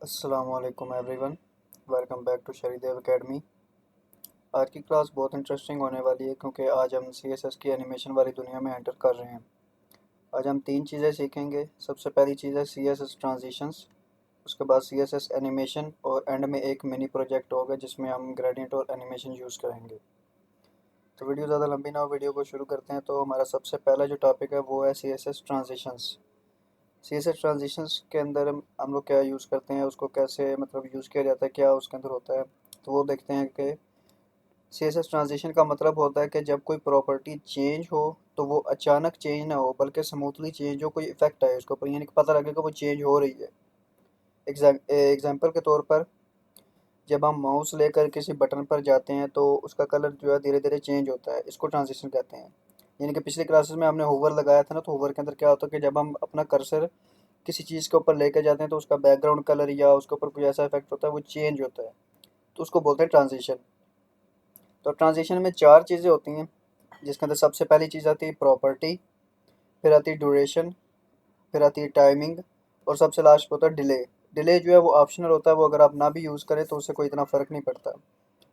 अस्सलामुअलैकुम everyone. Welcome back to Sharidev academy. आज की क्लास बहुत इंटरेस्टिंग होने वाली है क्योंकि आज हम सीएसएस की एनिमेशन वाली दुनिया में एंटर कर रहे हैं। आज हम तीन चीज़ें सीखेंगे। सबसे पहली चीज़ है सीएसएस ट्रांजिशंस, उसके बाद सीएसएस एनिमेशन और एंड में एक मिनी प्रोजेक्ट होगा जिसमें हम ग्रेडियंट और एनिमेशन यूज़ करेंगे। तो वीडियो ज़्यादा लंबी ना हो, वीडियो को शुरू करते हैं। तो हमारा सबसे पहला जो टॉपिक है वो है सीएसएस ट्रांजिशंस। सीएसएस ट्रांजिशंस के अंदर हम लोग क्या यूज़ करते हैं, उसको कैसे मतलब यूज़ किया जाता है, क्या उसके अंदर होता है। तो वो देखते हैं कि सीएसएस ट्रांजिशन का मतलब होता है कि जब कोई प्रॉपर्टी चेंज हो तो वो अचानक चेंज ना हो बल्कि स्मूथली चेंज हो, कोई इफेक्ट आए उसके ऊपर, यानी कि पता लगे कि वो चेंज हो रही है। एग्जाम्पल के तौर पर जब हम माउस लेकर किसी बटन पर जाते हैं तो उसका कलर जो है धीरे धीरे चेंज होता है, इसको ट्रांजिशन कहते हैं। यानी कि पिछली क्लासेस में हमने होवर लगाया था ना, तो होवर के अंदर क्या होता है कि जब हम अपना कर्सर किसी चीज़ के ऊपर लेकर जाते हैं तो उसका बैकग्राउंड कलर या उसके ऊपर कोई ऐसा इफेक्ट होता है, वो चेंज होता है, तो उसको बोलते हैं ट्रांजिशन। तो ट्रांजिशन में चार चीज़ें होती हैं, जिसके अंदर सबसे पहली चीज़ आती है प्रॉपर्टी, फिर आती है ड्यूरेशन, फिर आती है टाइमिंग, और सबसे लास्ट पे होता है डिले। डिले जो है वो ऑप्शनल होता है, वो अगर आप ना भी यूज़ करें तो उससे कोई इतना फ़र्क नहीं पड़ता,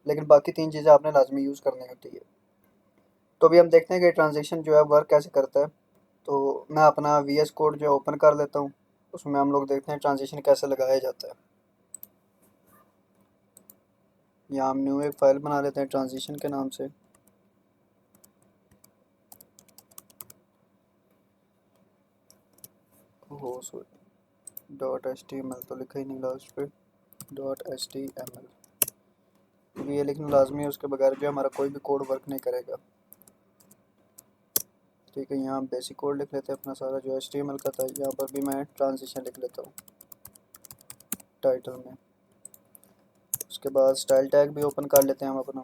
लेकिन बाकी तीन चीज़ें आपने लाजमी यूज़ करनी होती है। तो अभी हम देखते हैं कि ट्रांजेक्शन जो है वर्क कैसे करता है। तो मैं अपना वी एस कोड जो है ओपन कर लेता हूँ, उसमें हम लोग देखते हैं ट्रांजेक्शन कैसे लगाया जाता है। यहाँ हम न्यू एक फ़ाइल बना लेते हैं ट्रांजिशन के नाम से। हो sorry, dot H T M L तो लिखा ही नहीं लास्ट पे। Dot H T M L, क्योंकि ये लिखना लाजमी है, उसके बगैर जो हमारा कोई भी कोड वर्क नहीं करेगा। ठीक है, यहाँ बेसिक कोड लिख लेते हैं अपना सारा जो एच टी एम एल का था। यहाँ पर भी मैं ट्रांजिशन लिख लेता हूँ टाइटल में। उसके बाद स्टाइल टैग भी ओपन कर लेते हैं हम अपना।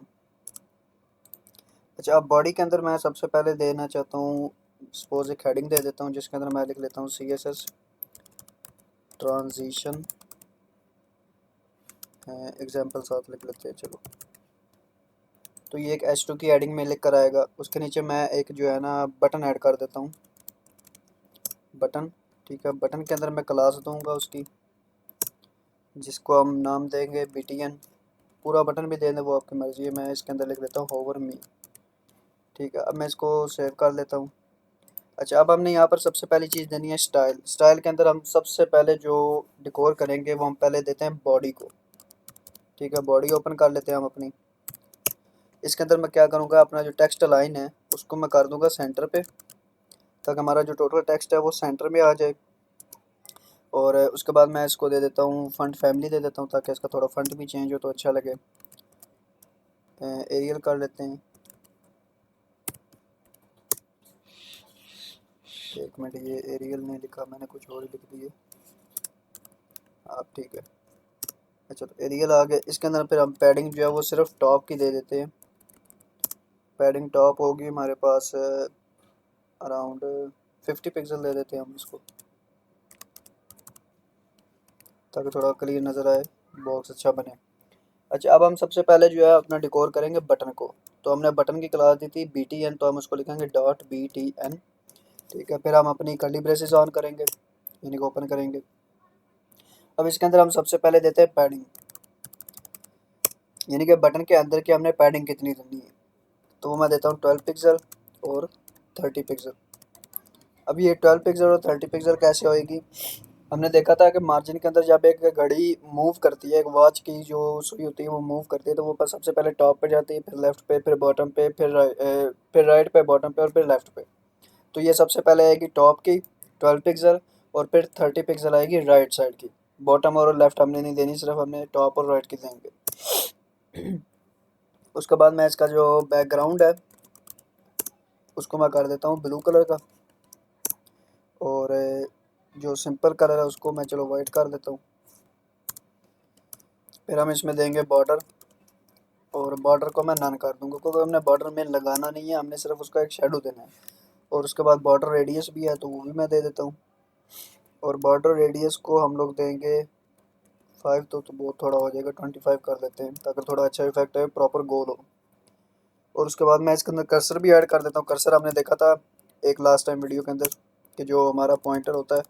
अच्छा, अब बॉडी के अंदर मैं सबसे पहले देना चाहता हूँ, सपोज एक हेडिंग दे देता हूँ जिसके अंदर मैं लिख लेता हूँ C S S transition example साथ लिख लेते हैं। चलो, तो ये एक एच टू की हेडिंग में लिख कर आएगा। उसके नीचे मैं एक जो है ना बटन ऐड कर देता हूँ, बटन। ठीक है, बटन के अंदर मैं क्लास दूंगा उसकी, जिसको हम नाम देंगे बी टी एन। पूरा बटन भी दे दें वो आपकी मर्ज़ी है, मैं इसके अंदर लिख लेता हूँ होवर मी। ठीक है, अब मैं इसको सेव कर लेता हूँ। अच्छा, अब हमने यहाँ पर सबसे पहली चीज़ देनी है स्टाइल। स्टाइल के अंदर हम सबसे पहले जो डिकोर करेंगे वो हम पहले देते हैं बॉडी को। ठीक है, बॉडी ओपन कर लेते हैं हम अपनी। इसके अंदर मैं क्या करूँगा, अपना जो टेक्स्ट लाइन है उसको मैं कर दूँगा सेंटर पे, ताकि हमारा जो टोटल टेक्स्ट है वो सेंटर में आ जाए। और उसके बाद मैं इसको दे देता हूँ फंट फैमिली दे देता हूँ, ताकि इसका थोड़ा फंट भी चेंज हो तो अच्छा लगे। एरियल कर लेते हैं। एक मिनट, ये एरियल नहीं लिखा मैंने, कुछ और ही लिख दिए आप। ठीक है, अच्छा, तो एरियल आ गया। इसके अंदर फिर हम पैडिंग जो है वो सिर्फ टॉप की दे देते हैं। पैडिंग टॉप होगी हमारे पास अराउंड 50 पिक्सल दे देते हैं हम इसको, ताकि थोड़ा क्लियर नज़र आए, बॉक्स अच्छा बने। अच्छा, अब हम सबसे पहले जो है अपना डिकोर करेंगे बटन को। तो हमने बटन की क्लास दी थी बी टी एन, तो हम उसको लिखेंगे डॉट बी टी एन। ठीक है, फिर हम अपनी कर्ली ब्रेसेस ऑन करेंगे, यानी कि ओपन करेंगे। अब इसके अंदर हम सबसे पहले देते हैं पैडिंग, यानी कि बटन के अंदर की हमने पैडिंग कितनी देनी है। तो वो मैं देता हूँ 12 पिक्सल और 30 पिक्सल। अब ये 12 पिक्सल और 30 पिक्सल कैसे होएगी, हमने देखा था कि मार्जिन के अंदर जब एक घड़ी मूव करती है, एक वॉच की जो सुई होती है वो मूव करती है, तो वो सबसे पहले टॉप पे जाती है, फिर लेफ्ट पे, फिर बॉटम पे, फिर राइट पे, बॉटम पे और फिर लेफ्ट पे। तो ये सबसे पहले आएगी टॉप की 12 पिक्सल, और फिर 30 पिक्सल आएगी राइट साइड की। बॉटम और लेफ्ट हमने नहीं देनी, सिर्फ हमने टॉप और राइट की देंगे। उसके बाद मैं इसका जो बैकग्राउंड है उसको मैं कर देता हूँ ब्लू कलर का, और जो सिंपल कलर है उसको मैं चलो वाइट कर देता हूँ। फिर हम इसमें देंगे बॉर्डर, और बॉर्डर को मैं नन कर दूंगा क्योंकि हमने बॉर्डर में लगाना नहीं है, हमने सिर्फ उसका एक शेडो देना है। और उसके बाद बॉर्डर रेडियस भी है तो वो भी मैं दे देता हूँ, और बॉर्डर रेडियस को हम लोग देंगे 5, तो बहुत थोड़ा हो जाएगा, 25 कर देते हैं, ताकि थोड़ा अच्छा इफेक्ट है, प्रॉपर गोल हो। और उसके बाद मैं इसके अंदर कर्सर भी ऐड कर देता हूँ। कर्सर हमने देखा था एक लास्ट टाइम वीडियो के अंदर कि जो हमारा पॉइंटर होता है,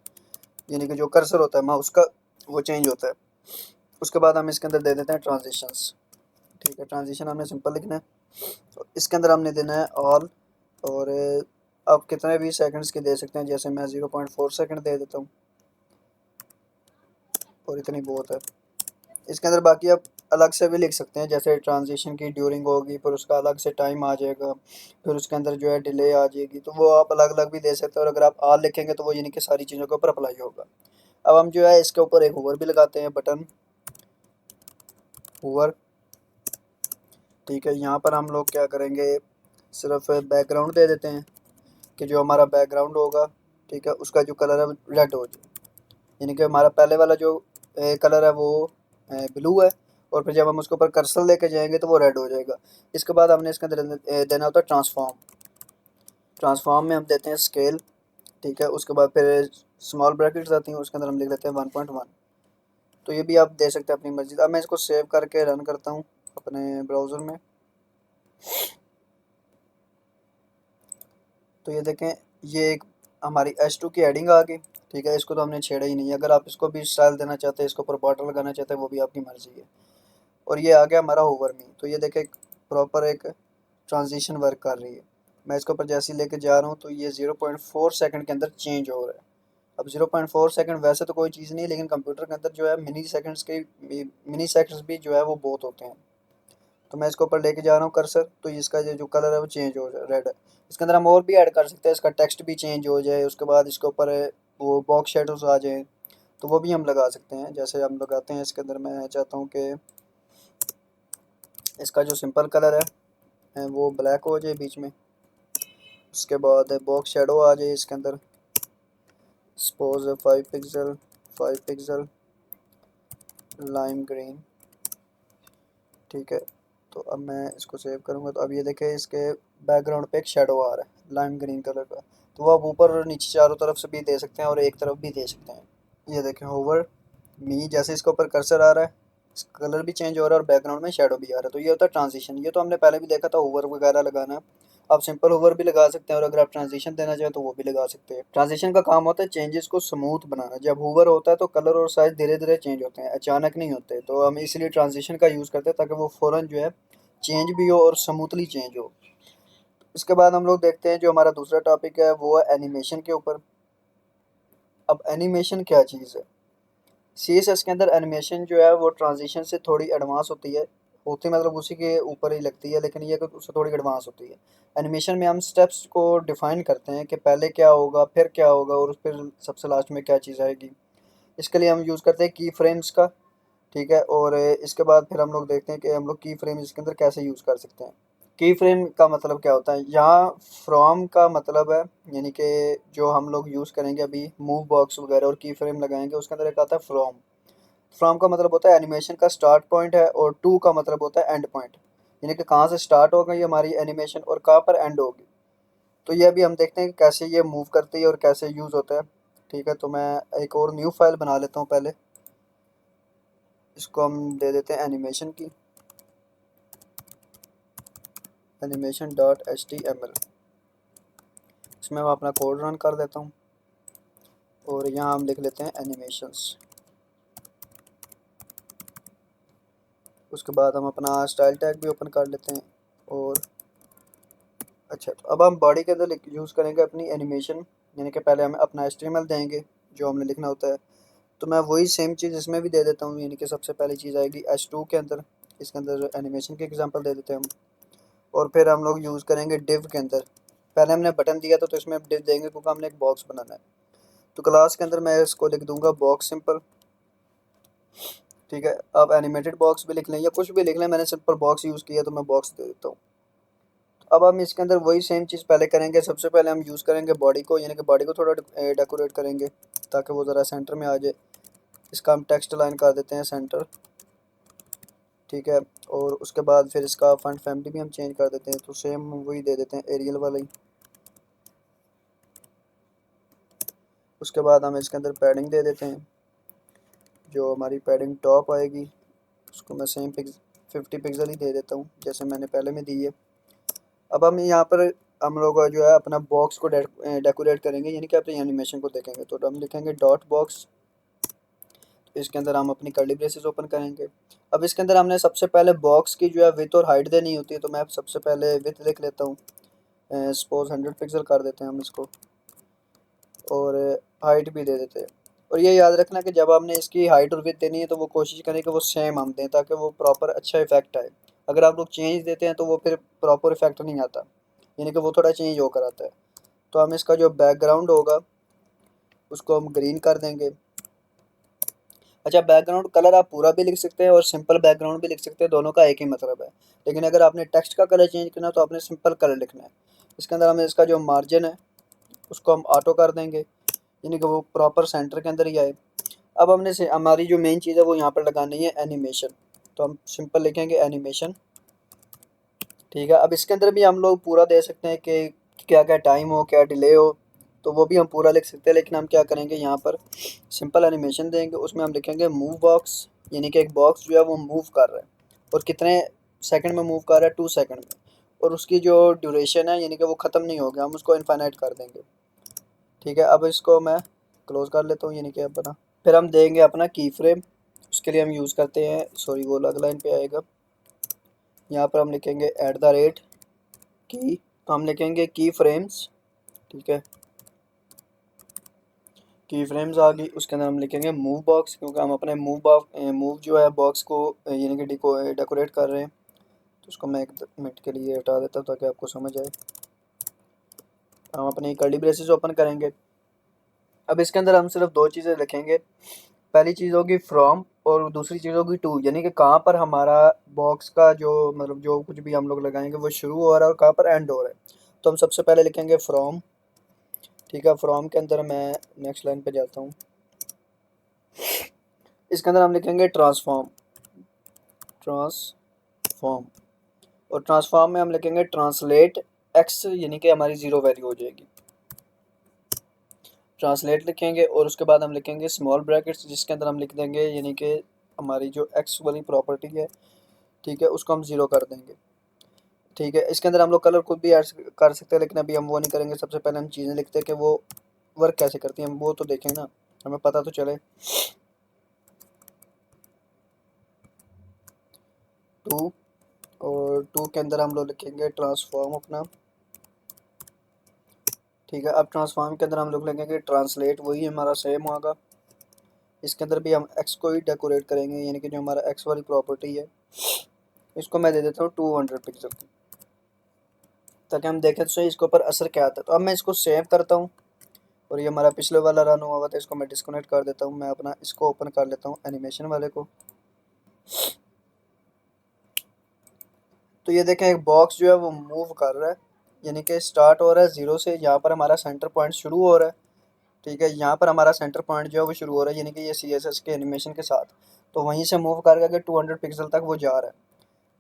यानी कि जो कर्सर होता है माउस का, वो चेंज होता है। उसके बाद हम इसके अंदर दे देते हैं ट्रांजिशंस। ठीक है, ट्रांजिशन हमने सिंपल लिखना है। तो इसके अंदर हमने देना है ऑल, और आप कितने भी सेकंड्स के दे सकते हैं, जैसे मैं 0.4 सेकंड दे देता हूँ और इतनी बहुत है। इसके अंदर बाकी आप अलग से भी लिख सकते हैं, जैसे ट्रांजिशन की ड्यूरिंग होगी, फिर उसका अलग से टाइम आ जाएगा, फिर उसके अंदर जो है डिले आ जाएगी, तो वो आप अलग अलग भी दे सकते हैं। और अगर आप आल लिखेंगे तो वो यानी कि सारी चीज़ों के ऊपर अप्लाई होगा। अब हम जो है इसके ऊपर एक होवर भी लगाते हैं, बटन होवर। ठीक है, यहाँ पर हम लोग क्या करेंगे, सिर्फ बैकग्राउंड दे देते हैं कि जो हमारा बैकग्राउंड होगा, ठीक है, उसका जो कलर है रेड हो जाए। यानी कि हमारा पहले वाला जो कलर है वो ब्लू है, और फिर जब हम उसके ऊपर कर्सर लेके जाएंगे तो वो रेड हो जाएगा। इसके बाद हमने इसके अंदर देना होता है ट्रांसफॉर्म। ट्रांसफॉर्म में हम देते हैं स्केल। ठीक है, उसके बाद फिर स्मॉल ब्रैकेट्स आती हैं, उसके अंदर हम लिख लेते हैं 1.1। तो ये भी आप दे सकते हैं अपनी मर्जी। अब मैं इसको सेव करके रन करता हूँ अपने ब्राउज़र में। तो ये देखें, ये एक हमारी H2 की एडिंग आ गई। ठीक है, इसको तो हमने छेड़ा ही नहीं है। अगर आप इसको भी स्टाइल देना चाहते हैं, इसके ऊपर बॉर्डर लगाना चाहते हैं, वो भी आपकी मर्जी है। और ये आ गया हमारा होवर में। तो ये देखें प्रॉपर एक ट्रांजिशन वर्क कर रही है। मैं इसके ऊपर जैसे ही लेके जा रहा हूँ तो ये 0.4 सेकंड के अंदर चेंज हो रहा है। अब 0.4 सेकंड वैसे तो कोई चीज़ नहीं, लेकिन कंप्यूटर के अंदर जो है मिनी सेकंड्स भी जो है वो बहुत होते हैं। तो मैं इसके ऊपर लेके जा रहा हूँ कर्सर, तो इसका जो कलर है वो चेंज हो जाए, रेड है। इसके अंदर हम और भी ऐड कर सकते हैं, इसका टेक्स्ट भी चेंज हो जाए, उसके बाद इसके ऊपर वो बॉक्स शेडोज आ जाए, तो वो भी हम लगा सकते हैं। जैसे हम लगाते हैं इसके अंदर, मैं चाहता हूँ कि इसका जो सिंपल कलर है वो ब्लैक हो जाए बीच में। उसके बाद बॉक्स शेडो आ जाए इसके अंदर, suppose 5 pixel, 5 pixel lime green. ठीक है, तो अब मैं इसको सेव करूँगा, तो अब ये देखें इसके बैकग्राउंड पे एक शेडो आ रहा है लाइम ग्रीन कलर का। तो वो आप ऊपर और नीचे चारों तरफ से भी दे सकते हैं और एक तरफ भी दे सकते हैं। ये देखें होवर मी, जैसे इसके ऊपर कर्सर आ रहा है, कलर भी चेंज हो रहा है और बैकग्राउंड में शेडो भी आ रहा है। तो ये होता है ट्रांजिशन। ये तो हमने पहले भी देखा था, होवर वगैरह लगाना। आप सिंपल होवर भी लगा सकते हैं, और अगर आप ट्रांजिशन देना चाहें तो वो भी लगा सकते हैं। ट्रांजिशन का काम होता है चेंजेस को स्मूथ बनाना। जब होवर होता है तो कलर और साइज धीरे धीरे चेंज होते हैं, अचानक नहीं होते। तो हम इसलिए ट्रांजिशन का यूज़ करते हैं, ताकि वो फ़ौरन जो है चेंज भी हो और स्मूथली चेंज हो। इसके बाद हम लोग देखते हैं जो हमारा दूसरा टॉपिक है वो है एनिमेशन के ऊपर। अब एनिमेशन क्या चीज़ है? CSS के अंदर एनिमेशन जो है वो ट्रांजिशन से थोड़ी एडवांस होती मतलब उसी के ऊपर ही लगती है, लेकिन ये उससे थोड़ी एडवांस होती है। एनिमेशन में हम स्टेप्स को डिफाइन करते हैं कि पहले क्या होगा, फिर क्या होगा, और फिर सबसे लास्ट में क्या चीज़ आएगी। इसके लिए हम यूज़ करते हैं की फ्रेम्स का। ठीक है, और इसके बाद फिर हम लोग देखते हैं कि हम लोग की फ्रेम इसके अंदर कैसे यूज़ कर सकते हैं। की फ्रेम का मतलब क्या होता है, यहाँ फ्रॉम का मतलब है, यानी कि जो हम लोग यूज़ करेंगे अभी मूव बॉक्स वगैरह और की फ्रेम लगाएंगे, उसके अंदर एक आता है फ्रॉम। फ्रॉम का मतलब होता है एनिमेशन का स्टार्ट पॉइंट है, और टू का मतलब होता है एंड पॉइंट, यानी कि कहाँ से स्टार्ट हो गई हमारी एनिमेशन और कहाँ पर एंड होगी। तो ये अभी हम देखते हैं कि कैसे ये मूव करती है और कैसे यूज़ होता है। ठीक है, तो मैं एक और न्यू फाइल बना लेता हूँ पहले। इसको हम दे देते हैं एनिमेशन की, animation.html। इसमें मैं अपना कोड रन कर देता हूँ, और यहाँ हम लिख लेते हैं एनिमेशंस। उसके बाद हम अपना स्टाइल टैग भी ओपन कर लेते हैं। और अच्छा, तो अब हम बॉडी के अंदर यूज़ करेंगे अपनी एनिमेशन, यानी कि पहले हमें अपना HTML देंगे जो हमने लिखना होता है। तो मैं वही सेम चीज़ इसमें भी दे देता हूँ, यानी कि सबसे पहली चीज़ आएगी H2 के अंदर। इसके अंदर एनिमेशन के एग्जांपल दे देते हैं हम। और फिर हम लोग यूज़ करेंगे डिव के अंदर। पहले हमने बटन दिया था, तो इसमें डिव देंगे क्योंकि हमने एक बॉक्स बनाना है। तो क्लास के अंदर मैं इसको लिख दूंगा बॉक्स सिंपल। ठीक है, आप एनिमेटेड बॉक्स भी लिख लें या कुछ भी लिख लें, मैंने सिंपल बॉक्स यूज़ किया तो मैं बॉक्स दे देता हूँ। अब हम इसके अंदर वही सेम चीज़ पहले करेंगे। सबसे पहले हम यूज़ करेंगे बॉडी को, यानी कि बॉडी को थोड़ा डेकोरेट करेंगे ताकि वो ज़रा सेंटर में आ जाए। इसका हम टेक्स्ट लाइन कर देते हैं सेंटर। ठीक है, और उसके बाद फिर इसका फंट फैमिली भी हम चेंज कर देते हैं, तो सेम वही दे देते हैं एरियल वाला ही। उसके बाद हम इसके अंदर पैडिंग दे देते हैं, जो हमारी पैडिंग टॉप आएगी उसको मैं सेम 50 पिक्सल ही दे देता हूँ जैसे मैंने पहले में दी है। अब हम यहाँ पर हम लोग जो है अपना बॉक्स को डेकोरेट करेंगे, यानी कि अपनी एनिमेशन को देखेंगे। तो हम लिखेंगे डॉट बॉक्स। इसके अंदर हम अपनी कर्ली ब्रेसेस ओपन करेंगे। अब इसके अंदर हमने सबसे पहले बॉक्स की जो है विड्थ और हाइट देनी होती है, तो मैं सबसे पहले विड्थ लिख लेता हूँ, सपोज 100 पिक्सल कर देते हैं हम इसको, और हाइट भी दे देते हैं। और ये याद रखना कि जब हमने इसकी हाइट और विड्थ देनी है तो वो कोशिश करें कि वो सेम हम दें, ताकि वो प्रॉपर अच्छा इफेक्ट आए। अगर आप लोग चेंज देते हैं तो वो फिर प्रॉपर इफेक्ट नहीं आता, यानी कि वो थोड़ा चेंज होकर आता है। तो हम इसका जो बैकग्राउंड होगा उसको हम ग्रीन कर देंगे। अच्छा, बैकग्राउंड कलर आप पूरा भी लिख सकते हैं और सिंपल बैकग्राउंड भी लिख सकते हैं, दोनों का एक ही मतलब है। लेकिन अगर आपने टेक्स्ट का कलर चेंज करना है तो आपने सिंपल कलर लिखना है। इसके अंदर हमें इसका जो मार्जिन है उसको हम ऑटो कर देंगे, यानी कि वो प्रॉपर सेंटर के अंदर ही आए। अब हमने से हमारी जो मेन चीज़ है वो यहाँ पर लगानी है एनिमेशन, तो हम सिंपल लिखेंगे एनिमेशन। ठीक है, अब इसके अंदर भी हम लोग पूरा दे सकते हैं कि क्या क्या टाइम हो, क्या डिले हो, तो वो भी हम पूरा लिख सकते हैं। लेकिन हम क्या करेंगे, यहाँ पर सिंपल एनिमेशन देंगे, उसमें हम लिखेंगे मूव बॉक्स, यानी कि एक बॉक्स जो है वो मूव कर रहा है, और कितने सेकंड में मूव कर रहा है, 2 सेकंड में। और उसकी जो ड्यूरेशन है यानी कि वो ख़त्म नहीं हो गया, हम उसको इनफाइनाइट कर देंगे। ठीक है, अब इसको मैं क्लोज कर लेता हूँ, यानी कि अपना फिर हम देंगे अपना की फ्रेम। उसके लिए हम यूज़ करते हैं, सॉरी वो अलग लाइन पे आएगा, यहाँ पर हम लिखेंगे @ की, तो हम लिखेंगे की फ्रेम्स। ठीक है, की फ्रेम्स आ गई। उसके अंदर हम लिखेंगे मूव बॉक्स, क्योंकि हम अपने मूव जो है बॉक्स को यानी कि डेकोरेट कर रहे हैं। तो उसको मैं 1 मिनट के लिए हटा देता हूँ ताकि आपको समझ आए। हम अपनी कर्ली ब्रेसेस ओपन करेंगे। अब इसके अंदर हम सिर्फ 2 चीज़ें लिखेंगे। पहली चीज़ होगी फ्रॉम, और दूसरी चीज़ होगी टू, यानी कि कहाँ पर हमारा बॉक्स का जो मतलब जो कुछ भी हम लोग लगाएंगे वो शुरू हो रहा है और कहाँ पर एंड हो रहा है। तो हम सबसे पहले लिखेंगे फ्रॉम। ठीक है, फ्रॉम के अंदर मैं नेक्स्ट लाइन पे जाता हूँ। इसके अंदर हम लिखेंगे ट्रांसफॉर्म, ट्रांसफॉर्म, और ट्रांसफॉर्म में हम लिखेंगे ट्रांसलेट एक्स, यानी कि हमारी 0 वैल्यू हो जाएगी। ट्रांसलेट लिखेंगे और उसके बाद हम लिखेंगे स्मॉल ब्रैकेट्स, जिसके अंदर हम लिख देंगे यानी कि हमारी जो एक्स वाली प्रॉपर्टी है, ठीक है, उसको हम 0 कर देंगे। ठीक है, इसके अंदर हम लोग कलर खुद भी ऐड कर सकते हैं, लेकिन अभी हम वो नहीं करेंगे। सबसे पहले हम चीज़ें लिखते हैं कि वो वर्क कैसे करती हैं, हम वो तो देखें ना, हमें पता तो चले। टू, और टू के अंदर हम लोग लिखेंगे ट्रांसफॉर्म अपना। ठीक है, अब ट्रांसफॉर्म के अंदर हम लोग लिखेंगे ट्रांसलेट, वही हमारा सेम होगा। इसके अंदर भी हम एक्स को ही डेकोरेट करेंगे, यानी कि जो हमारा एक्स वाली प्रॉपर्टी है इसको मैं दे देता हूँ 200 पिक्सल की, ताकि हम देखें तो सही इसके ऊपर असर क्या आता है। तो अब मैं इसको सेव करता हूँ, और ये हमारा पिछले वाला रन हुआ हुआ था, इसको मैं डिस्कनेक्ट कर देता हूँ। मैं अपना इसको ओपन कर लेता हूँ एनिमेशन वाले को। तो ये देखें एक बॉक्स जो है वो मूव कर रहा है, यानी कि स्टार्ट हो रहा है 0 से, यहाँ पर हमारा सेंटर पॉइंट शुरू हो रहा है। ठीक है, यहाँ पर हमारा सेंटर पॉइंट जो है वो शुरू हो रहा है, यानी कि ये CSS के एनिमेशन के साथ। तो वहीं से मूव करके आगे 200 पिक्सल तक वो जा रहा है।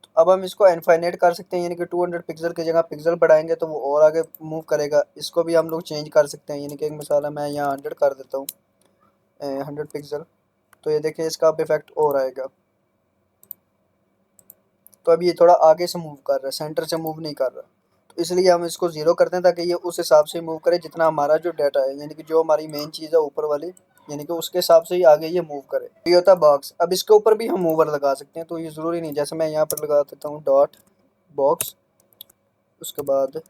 तो अब हम इसको इनफाइनाइट कर सकते हैं, यानी कि 200 पिक्सल की जगह पिक्सल बढ़ाएंगे तो वो और आगे मूव करेगा। इसको भी हम लोग चेंज कर सकते हैं, यानी कि एक मिसाल है, मैं यहाँ 100 कर देता हूँ, 100 पिक्सल। तो ये देखिए इसका अब इफेक्ट और आएगा। तो अब ये थोड़ा आगे से मूव कर रहा है, सेंटर से मूव नहीं कर रहा। तो इसलिए हम इसको 0 करते हैं, ताकि ये उस हिसाब से मूव करे जितना हमारा जो डाटा है, यानी कि जो हमारी मेन चीज़ है ऊपर वाली, यानी कि उसके हिसाब से ही आगे ये मूव करे। ये होता है बॉक्स। अब इसके ऊपर भी हम मूवर लगा सकते हैं, तो ये ज़रूरी नहीं, जैसे मैं यहाँ पर लगा देता हूँ डॉट बॉक्स, उसके बाद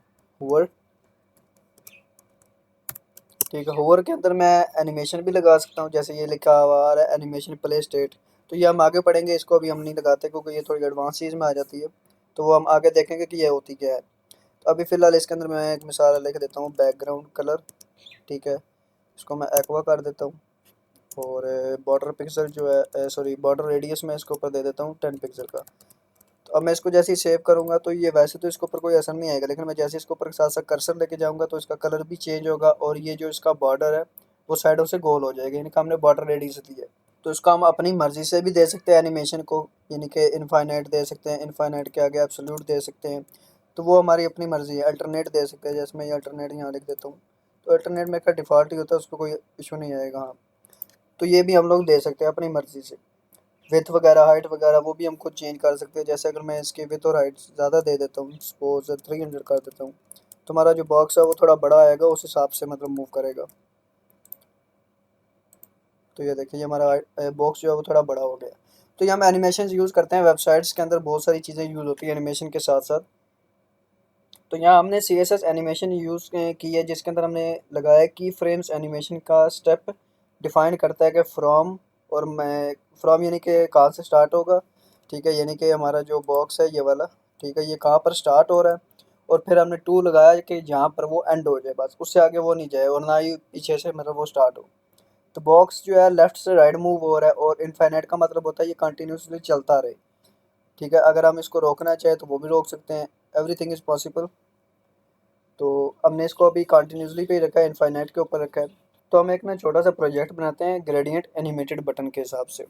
होवर। ठीक है, होवर के अंदर मैं एनिमेशन भी लगा सकता हूँ, जैसे ये लिखा हुआ आ रहा है एनिमेशन प्ले स्टेट। तो ये हम आगे पढ़ेंगे, इसको अभी हम नहीं लगाते क्योंकि ये थोड़ी एडवांस चीज़ में आ जाती है। तो वो हम आगे देखेंगे कि ये होती क्या है। तो अभी फ़िलहाल इसके अंदर मैं एक मिसाल लिख देता हूँ बैकग्राउंड कलर। ठीक है, इसको मैं एक्वा कर देता हूँ, और बॉर्डर पिक्सल जो है, सॉरी बॉर्डर रेडियस मैं इसके ऊपर दे देता हूँ 10 पिक्सल का। तो अब मैं इसको जैसे ही सेव करूँगा तो ये वैसे तो इसके ऊपर कोई असर नहीं आएगा, लेकिन मैं जैसे इसके ऊपर साथ साथ कर्सर लेके जाऊँगा तो इसका कलर भी चेंज होगा, और ये जो इसका बॉर्डर है वो साइडों से गोल हो जाएगा, यानी कि हमने बॉर्डर रेडियस दी है। तो इसको हम अपनी मर्ज़ी से भी दे सकते हैं एनिमेशन को, यानी कि इनफाइनाइट दे सकते हैं, इनफाइनाइट के आगे एब्सोल्यूट दे सकते हैं। तो वो हमारी अपनी मर्ज़ी है। अल्टरनेट दे सकते हैं, जैसे मैं ये अल्टरनेट यहाँ लिख देता हूँ। तो अल्टरनेट में का डिफ़ॉल्ट ही होता है, उस पर कोई इशू नहीं आएगा। हाँ, तो ये भी हम लोग दे सकते हैं अपनी मर्ज़ी से। विड्थ वगैरह, हाइट वगैरह वो भी हम खुद चेंज कर सकते हैं। जैसे अगर मैं इसकी विड्थ और हाइट ज़्यादा दे देता हूँ, सपोज 300 कर देता हूँ, तो हमारा जो बॉक्स है वो थोड़ा बड़ा आएगा, उस हिसाब से मतलब मूव करेगा। तो ये देखिए ये हमारा बॉक्स जो है वो थोड़ा बड़ा हो गया। तो ये हम एनिमेशन यूज़ करते हैं, वेबसाइट्स के अंदर बहुत सारी चीज़ें यूज़ होती है एनिमेशन के साथ साथ। तो यहाँ हमने C S S animation use की है, जिसके अंदर हमने लगाया की फ्रेम्स एनिमेशन का स्टेप डिफाइन करता है कि फ्रॉम, और मैं फ्रॉम यानी कि कहाँ से स्टार्ट होगा, ठीक है, यानी कि हमारा जो बॉक्स है ये वाला, ठीक है, ये कहाँ पर स्टार्ट हो रहा है, और फिर हमने टू लगाया कि जहाँ पर वो एंड हो जाए, बस उससे आगे वो नहीं जाए और ना ही पीछे से मतलब वो स्टार्ट हो। तो बॉक्स जो है लेफ्ट से राइट मूव हो रहा है, और इनफाइनाइट का मतलब होता है ये कंटिन्यूसली चलता रहे, ठीक है। अगर हम इसको रोकना चाहें तो वो भी रोक सकते हैं, एवरीथिंग इज़ पॉसिबल। तो हमने इसको अभी कंटिन्यूसली पे ही रखा है, इनफाइनाइट के ऊपर रखा है। तो हम एक ना छोटा सा प्रोजेक्ट बनाते हैं ग्रेडियंट एनिमेटेड बटन के हिसाब से।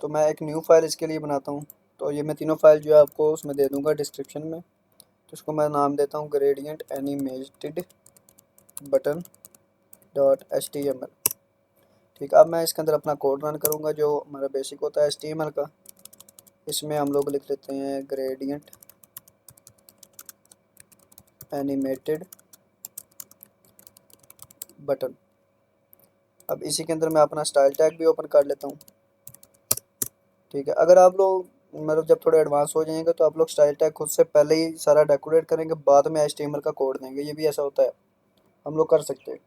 तो मैं एक न्यू फाइल इसके लिए बनाता हूँ। तो ये मैं तीनों फाइल जो है आपको उसमें दे दूँगा डिस्क्रिप्शन में। तो इसको मैं नाम देता हूँ gradient animated button dot H T M L. ठीक है, अब मैं इसके अंदर अपना कोड रन करूँगा जो हमारा बेसिक होता है एच टी एम एल का। इसमें हम लोग लिख लेते हैं ग्रेडियंट एनिमेटेड बटन। अब इसी के अंदर मैं अपना स्टाइल टैग भी ओपन कर लेता हूँ। ठीक है, अगर आप लोग मतलब जब थोड़े एडवांस हो जाएंगे तो आप लोग स्टाइल टैग खुद से पहले ही सारा डेकोरेट करेंगे, बाद में एचटीएमएल का कोड देंगे, ये भी ऐसा होता है, हम लोग कर सकते हैं।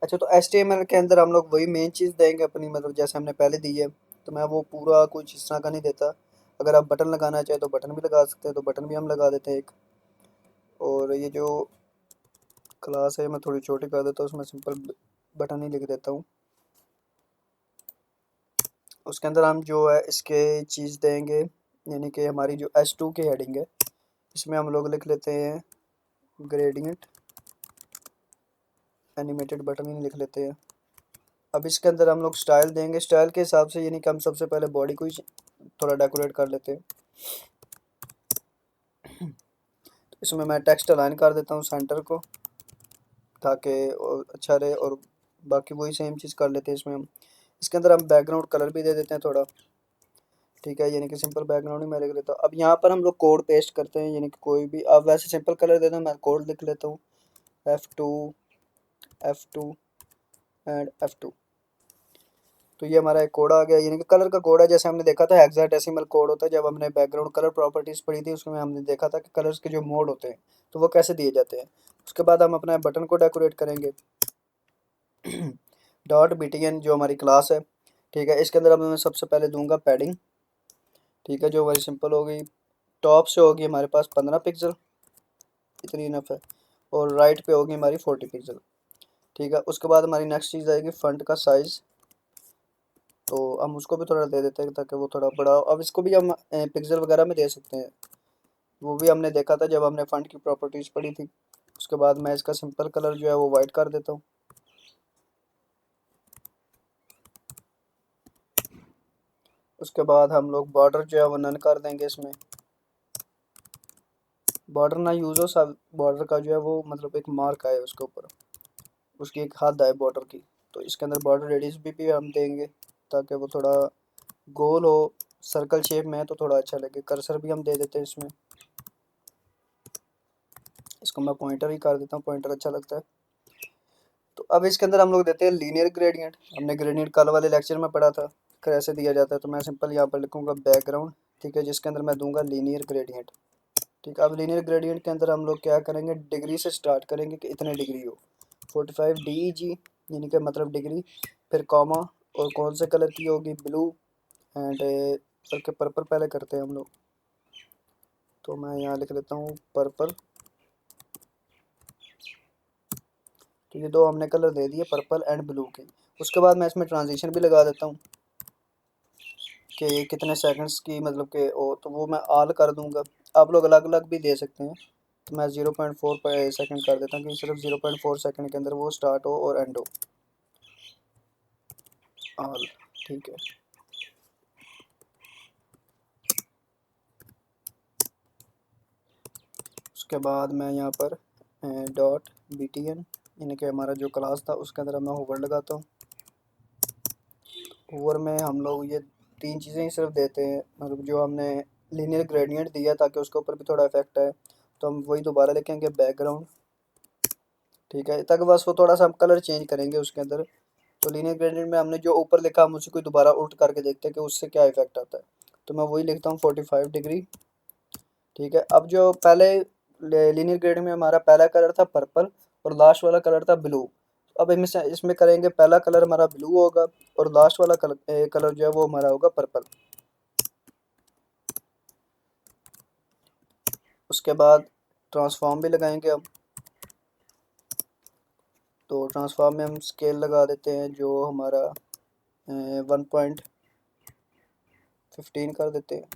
अच्छा, तो एचटीएमएल के अंदर हम लोग वही मेन चीज़ देंगे अपनी, मतलब जैसे हमने पहले दी है। तो मैं वो पूरा कुछ इस तरह का नहीं देता। अगर आप बटन लगाना चाहें तो बटन भी लगा सकते हैं, तो बटन भी हम लगा देते हैं एक। और ये जो क्लास है मैं थोड़ी छोटी कर देता हूँ, उसमें सिंपल बटन ही लिख देता हूँ। उसके अंदर हम जो है इसके चीज़ देंगे, यानी कि हमारी जो H2 की हेडिंग है इसमें हम लोग लिख लेते हैं ग्रेडियंट एनिमेटेड बटन ही लिख लेते हैं। अब इसके अंदर हम लोग स्टाइल देंगे, स्टाइल के हिसाब से, यानी कि हम सबसे पहले बॉडी को ही थोड़ा डेकोरेट कर लेते हैं। इसमें मैं टेक्स्ट अलाइन कर देता हूँ सेंटर को, ताकि अच्छा रहे, और बाकी वही सेम चीज़ कर लेते हैं इसमें हम। इसके अंदर हम बैकग्राउंड कलर भी दे देते हैं थोड़ा, ठीक है, यानी कि सिंपल बैकग्राउंड ही मैं लिख लेता हूँ। अब यहाँ पर हम लोग कोड पेस्ट करते हैं, यानी कि कोई भी आप वैसे सिंपल कलर दे दो, मैं कोड लिख लेता हूँ F2 F2 एंड F2। तो ये हमारा एक कोड आ गया, यानी कि कलर का कोड है। जैसे हमने देखा था हेक्साडेसिमल कोड होता है, जब हमने बैकग्राउंड कलर प्रॉपर्टीज़ पढ़ी थी उसमें हमने देखा था कि कलर्स के जो मोड होते हैं तो वो कैसे दिए जाते हैं। उसके बाद हम अपना बटन को डेकोरेट करेंगे डॉट btn जो हमारी क्लास है, ठीक है। इसके अंदर अब मैं सबसे पहले दूंगा पैडिंग, ठीक है, जो वही सिंपल हो गई। टॉप से होगी हमारे पास 15 पिक्सल, इतनी इनफ है, और राइट पे होगी हमारी 40 पिक्सल, ठीक है। उसके बाद हमारी नेक्स्ट चीज़ आएगी फंट का साइज़, तो हम उसको भी थोड़ा दे देते हैं ताकि वो थोड़ा बड़ा हो। अब इसको भी हम पिक्सल वगैरह में दे सकते हैं, वो भी हमने देखा था जब हमने फंट की प्रॉपर्टीज़ पढ़ी थी। उसके बाद मैं इसका सिंपल कलर जो है वो वाइट कर देता हूँ। उसके बाद हम लोग बॉर्डर जो है वो नन कर देंगे इसमें। बॉर्डर ना यूज़ हो, सब बॉर्डर का जो है वो मतलब एक मार्क आए उसके ऊपर, उसकी एक हद आए बॉर्डर की। तो इसके अंदर बॉर्डर रेडियस भी हम देंगे ताकि वो थोड़ा गोल हो, सर्कल शेप में है तो थोड़ा अच्छा लगे। कर्सर भी हम दे देते हैं इसमें, इसको मैं पॉइंटर ही कर देता हूँ, पॉइंटर अच्छा लगता है। तो अब इसके अंदर हम लोग देते हैं लीनियर ग्रेडियंट। हमने ग्रेडियंट कल वाले लेक्चर में पढ़ा था कैसे दिया जाता है, तो मैं सिंपल यहाँ पर लिखूँगा बैकग्राउंड, ठीक है, जिसके अंदर मैं दूंगा लीनियर ग्रेडियंट। ठीक है, अब लीनियर ग्रेडियंट के अंदर हम लोग क्या करेंगे, डिग्री से स्टार्ट करेंगे कि इतने डिग्री हो, 45 DEG यानी कि मतलब डिग्री, फिर कॉमा, और कौन से कलर की होगी, ब्लू एंड बल्कि पर्पल पहले करते हैं हम लोग। तो मैं यहाँ लिख लेता हूँ पर्पल। तो ये दो हमने कलर दे दिए, पर्पल एंड ब्लू के। उसके बाद मैं इसमें ट्रांजिशन भी लगा देता हूँ कि कितने सेकंड्स की मतलब कि ओ, तो वो मैं ऑल कर दूंगा। आप लोग अलग अलग भी दे सकते हैं, तो मैं 0.4 पर सेकंड कर देता हूँ कि सिर्फ 0.4 सेकंड के अंदर वो स्टार्ट हो और एंड हो, ऑल, ठीक है। उसके बाद मैं यहाँ पर डॉट btn यानी कि हमारा जो क्लास था उसके अंदर मैं होवर लगाता हूँ। होवर में हम लोग ये तीन चीज़ें ही सिर्फ देते हैं, मतलब जो हमने लीनियर ग्रेडियंट दिया ताकि उसके ऊपर भी थोड़ा इफेक्ट है, तो हम वही दोबारा लिखेंगे बैकग्राउंड, ठीक है, तक बस वो थोड़ा सा हम कलर चेंज करेंगे उसके अंदर, तो लीनियर ग्रेडियंट में हमने जो ऊपर लिखा हम उसी को दोबारा उल्ट करके देखते हैं कि उससे क्या इफेक्ट आता है। तो मैं वही लिखता हूँ 45 डिग्री। ठीक है, अब जो पहले लीनियर ग्रेडियंट में हमारा पहला कलर था पर्पल और लास्ट वाला कलर था ब्लू। अब इसमें करेंगे, पहला कलर हमारा ब्लू होगा और लास्ट वाला कलर जो है वो हमारा होगा पर्पल। उसके बाद ट्रांसफॉर्म भी लगाएंगे अब। तो ट्रांसफॉर्म में हम स्केल लगा देते हैं जो हमारा 1.15 कर देते हैं।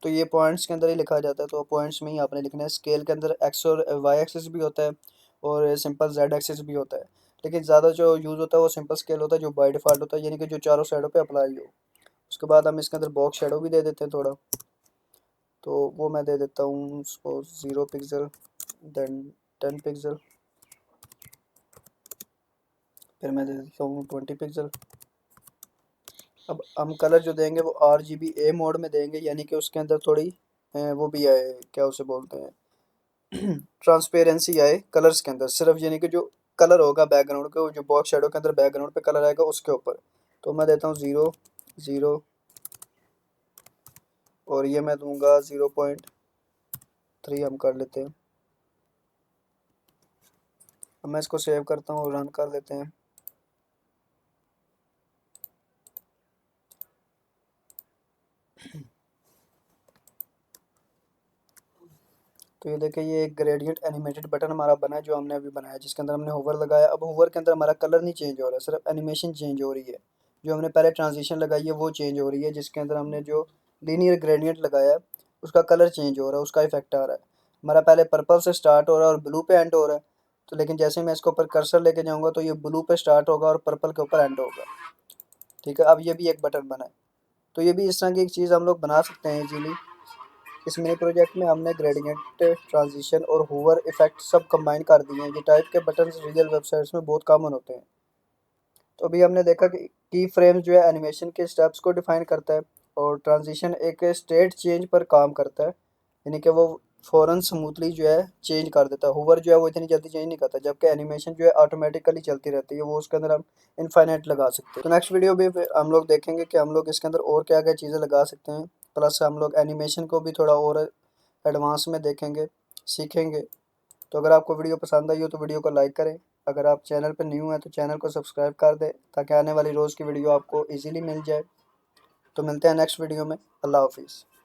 तो ये पॉइंट्स के अंदर ही लिखा जाता है, तो पॉइंट्स में ही आपने लिखना है। स्केल के अंदर एक्स और वाई एक्सिस भी होता है और सिंपल जेड एक्सिस भी होता है, लेकिन ज़्यादा जो यूज़ होता है वो सिंपल स्केल होता है जो बाय डिफ़ॉल्ट होता है, यानी कि जो चारों साइडों पे अप्लाई हो। उसके बाद हम इसके अंदर बॉक्स शेडो भी दे देते हैं थोड़ा, तो वो मैं दे देता हूँ उसको 0 पिक्सल, देन 10 पिक्सल, फिर मैं दे देता हूँ 20 पिक्सल। अब हम कलर जो देंगे वो RGBA मोड में देंगे, यानी कि उसके अंदर थोड़ी वो भी आए, क्या उसे बोलते हैं ट्रांसपेरेंसी आए कलर्स के अंदर, सिर्फ यानी कि जो कलर होगा बैकग्राउंड के, वो जो बॉक्स शेडो के अंदर बैकग्राउंड पे कलर आएगा उसके ऊपर। तो मैं देता हूँ 0 0 और ये मैं दूंगा 0.3 हम कर लेते हैं। अब मैं इसको सेव करता हूँ और रन कर लेते हैं। तो ये देखिए, ये एक ग्रेडियंट एनिमेटेड बटन हमारा बना है जो हमने अभी बनाया, जिसके अंदर हमने होवर लगाया। अब होवर के अंदर हमारा कलर नहीं चेंज हो रहा है, सिर्फ एनिमेशन चेंज हो रही है। जो हमने पहले ट्रांजिशन लगाई है वो चेंज हो रही है, जिसके अंदर हमने जो लीनियर ग्रेडियंट लगाया है उसका कलर चेंज हो रहा है, उसका इफेक्ट आ रहा है। हमारा पहले पर्पल से स्टार्ट हो रहा है और ब्लू पे एंड हो रहा है। तो लेकिन जैसे मैं इसके ऊपर कर्सर लेके जाऊँगा तो ये ब्लू पे स्टार्ट होगा और पर्पल के ऊपर एंड होगा। ठीक है, अब ये भी एक बटन बना है। तो ये भी इस तरह की एक चीज़ हम लोग बना सकते हैं इजीली। इस मिनी प्रोजेक्ट में हमने ग्रेडियंट, ट्रांजिशन और होवर इफेक्ट सब कंबाइन कर दिए हैं। ये टाइप के बटन रियल वेबसाइट्स में बहुत कॉमन होते हैं। तो अभी हमने देखा कि की फ्रेम जो है एनिमेशन के स्टेप्स को डिफाइन करता है और ट्रांजिशन एक स्टेट चेंज पर काम करता है, यानी कि वो फ़ौरन स्मूथली जो है चेंज कर देता है। होवर जो है वो इतनी जल्दी चेंज नहीं करता, जबकि एनिमेशन जो है ऑटोमेटिकली चलती रहती है, वो उसके अंदर हम इनफाइनाइट लगा सकते हैं। तो नेक्स्ट वीडियो भी हम लोग देखेंगे कि हम लोग इसके अंदर और क्या क्या चीज़ें लगा सकते हैं, प्लस हम लोग एनिमेशन को भी थोड़ा और एडवांस में देखेंगे, सीखेंगे। तो अगर आपको वीडियो पसंद आई हो तो वीडियो को लाइक करें। अगर आप चैनल पर न्यू हैं तो चैनल को सब्सक्राइब कर दें, ताकि आने वाली रोज़ की वीडियो आपको इजीली मिल जाए। तो मिलते हैं नेक्स्ट वीडियो में। अल्लाह हाफिज़।